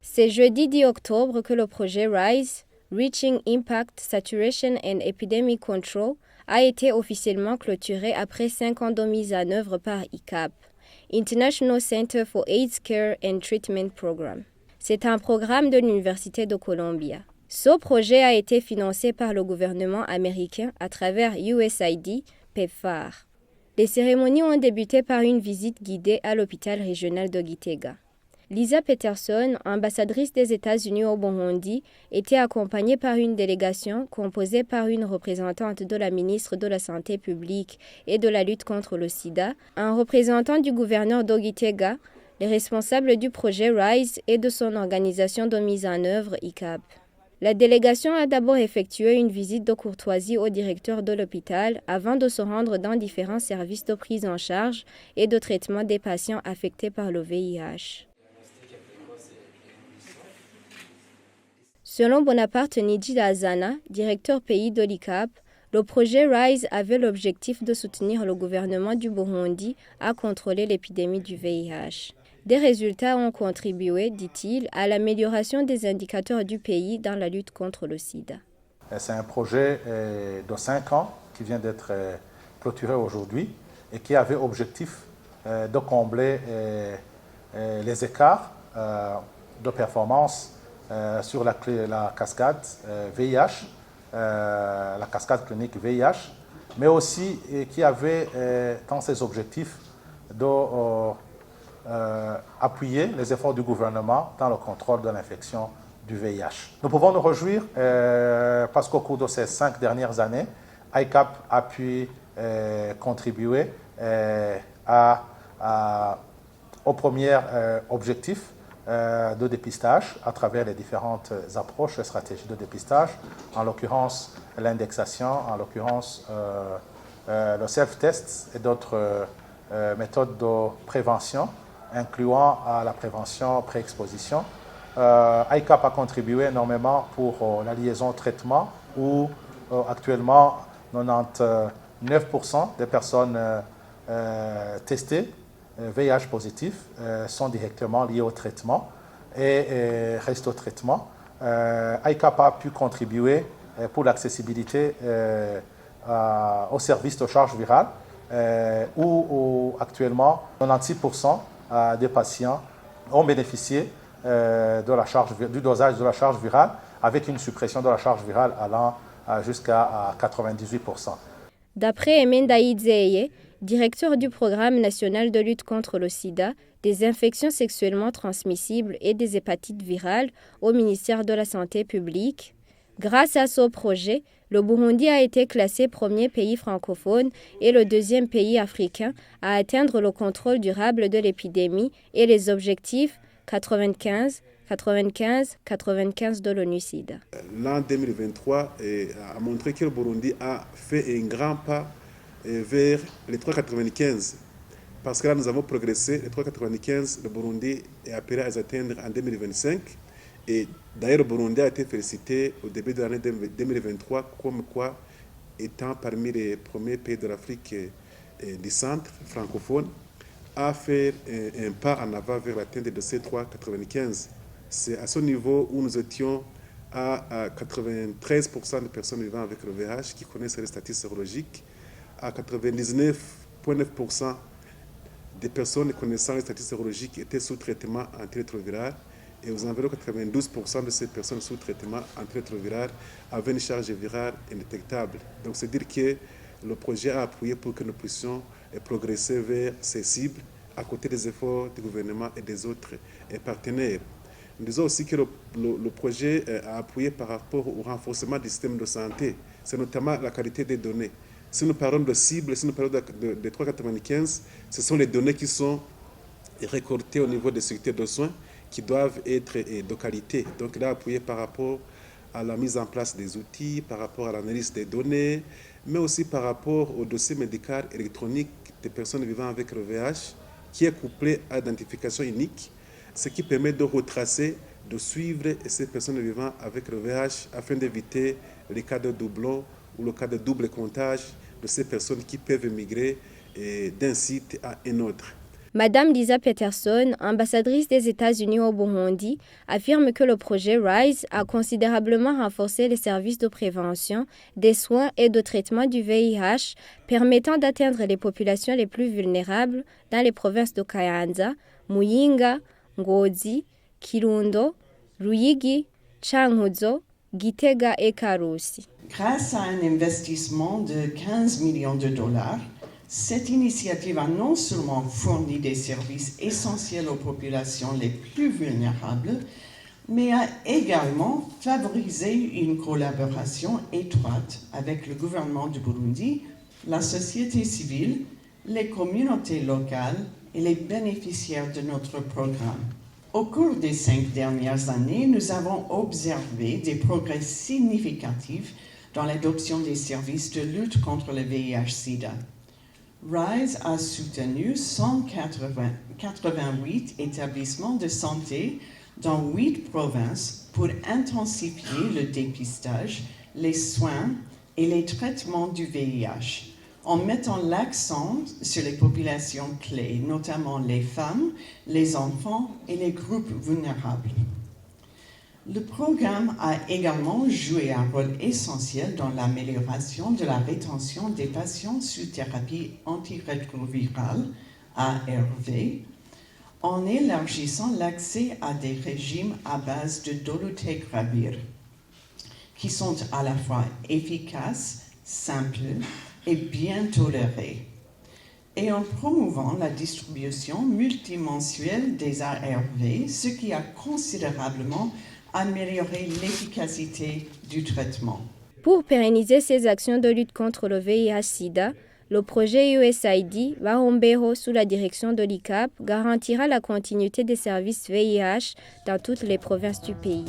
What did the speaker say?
C'est jeudi 10 octobre que le projet RISE, Reaching Impact, Saturation and Epidemic Control, a été officiellement clôturé après 5 ans de mise en œuvre par ICAP, International Center for AIDS Care and Treatment Program. C'est un programme de l'Université de Columbia. Ce projet a été financé par le gouvernement américain à travers USAID, PEPFAR. Les cérémonies ont débuté par une visite guidée à l'hôpital régional de Gitega. Lisa Peterson, ambassadrice des États-Unis au Burundi, était accompagnée par une délégation composée par une représentante de la ministre de la Santé publique et de la lutte contre le sida, un représentant du gouverneur de Gitega, les responsables du projet RISE et de son organisation de mise en œuvre ICAP. La délégation a d'abord effectué une visite de courtoisie au directeur de l'hôpital avant de se rendre dans différents services de prise en charge et de traitement des patients affectés par le VIH. Selon Bonaparte Nidji-Lazana, directeur pays de l'ICAP, le projet RISE avait l'objectif de soutenir le gouvernement du Burundi à contrôler l'épidémie du VIH. Des résultats ont contribué, dit-il, à l'amélioration des indicateurs du pays dans la lutte contre le sida. C'est un projet de 5 ans qui vient d'être clôturé aujourd'hui et qui avait objectif de combler les écarts de performance sur la cascade VIH, la cascade clinique VIH, mais aussi qui avait dans ses objectifs d'appuyer les efforts du gouvernement dans le contrôle de l'infection du VIH. Nous pouvons nous réjouir parce qu'au cours de ces 5 dernières années, ICAP a pu contribuer au premier objectif de dépistage à travers les différentes approches et stratégies de dépistage, en l'occurrence l'indexation, en l'occurrence le self-test et d'autres méthodes de prévention, incluant la prévention pré-exposition. ICAP a contribué énormément pour la liaison traitement où actuellement 99% des personnes testées VIH positif sont directement liés au traitement et restent au traitement. ICAP a pu contribuer pour l'accessibilité aux services de charge virale où actuellement 96% des patients ont bénéficié du dosage de la charge virale avec une suppression de la charge virale allant jusqu'à 98%. D'après Emenda Idzeye, directeur du programme national de lutte contre le sida, des infections sexuellement transmissibles et des hépatites virales au ministère de la Santé publique, grâce à ce projet, le Burundi a été classé premier pays francophone et le deuxième pays africain à atteindre le contrôle durable de l'épidémie et les objectifs 95 de l'ONU-SIDA. L'an 2023 a montré que le Burundi a fait un grand pas vers les 3,95. Parce que là, nous avons progressé. Les 3,95, le Burundi est appelé à les atteindre en 2025. Et d'ailleurs, le Burundi a été félicité au début de l'année 2023 comme quoi, étant parmi les premiers pays de l'Afrique du centre francophone, à faire un pas en avant vers l'atteinte de ces 3,95. C'est à ce niveau où nous étions à 93% de personnes vivant avec le VIH qui connaissent les statuts sérologiques, à 99,9% des personnes connaissant les statuts sérologiques étaient sous traitement antirétroviral et aux environs 92% de ces personnes sous traitement antirétroviral avaient une charge virale indétectable. Donc c'est dire que le projet a appuyé pour que nous puissions progresser vers ces cibles à côté des efforts du gouvernement et des autres partenaires. Nous disons aussi que le projet a appuyé par rapport au renforcement du système de santé. C'est notamment la qualité des données. Si nous parlons de cibles, si nous parlons de 3,95, ce sont les données qui sont récoltées au niveau des structures de soins qui doivent être de qualité. Donc là, appuyé par rapport à la mise en place des outils, par rapport à l'analyse des données, mais aussi par rapport au dossier médical électronique des personnes vivant avec le VIH, qui est couplé à l'identification unique, ce qui permet de retracer, de suivre ces personnes vivant avec le VIH afin d'éviter les cas de doublons ou le cas de double comptage de ces personnes qui peuvent migrer d'un site à un autre. Madame Lisa Peterson, ambassadrice des États-Unis au Burundi, affirme que le projet RISE a considérablement renforcé les services de prévention, des soins et de traitement du VIH, permettant d'atteindre les populations les plus vulnérables dans les provinces de Kayanza, Muyinga, Ngozi, Kirundo, Ruyigi, Cankuzo, Gitega et Karusi. Grâce à un investissement de 15 millions de dollars, cette initiative a non seulement fourni des services essentiels aux populations les plus vulnérables, mais a également favorisé une collaboration étroite avec le gouvernement du Burundi, la société civile, les communautés locales et les bénéficiaires de notre programme. Au cours des 5 dernières années, nous avons observé des progrès significatifs dans l'adoption des services de lutte contre le VIH-Sida. RISE a soutenu 188 établissements de santé dans 8 provinces pour intensifier le dépistage, les soins et les traitements du VIH, en mettant l'accent sur les populations clés, notamment les femmes, les enfants et les groupes vulnérables. Le programme a également joué un rôle essentiel dans l'amélioration de la rétention des patients sous thérapie antirétrovirale, ARV, en élargissant l'accès à des régimes à base de dolutegravir, qui sont à la fois efficaces, simples et bien tolérés, et en promouvant la distribution multimensuelle des ARV, ce qui a considérablement amélioré l'efficacité du traitement. Pour pérenniser ces actions de lutte contre le VIH-Sida, le projet USAID Bahombeho sous la direction de l'ICAP garantira la continuité des services VIH dans toutes les provinces du pays.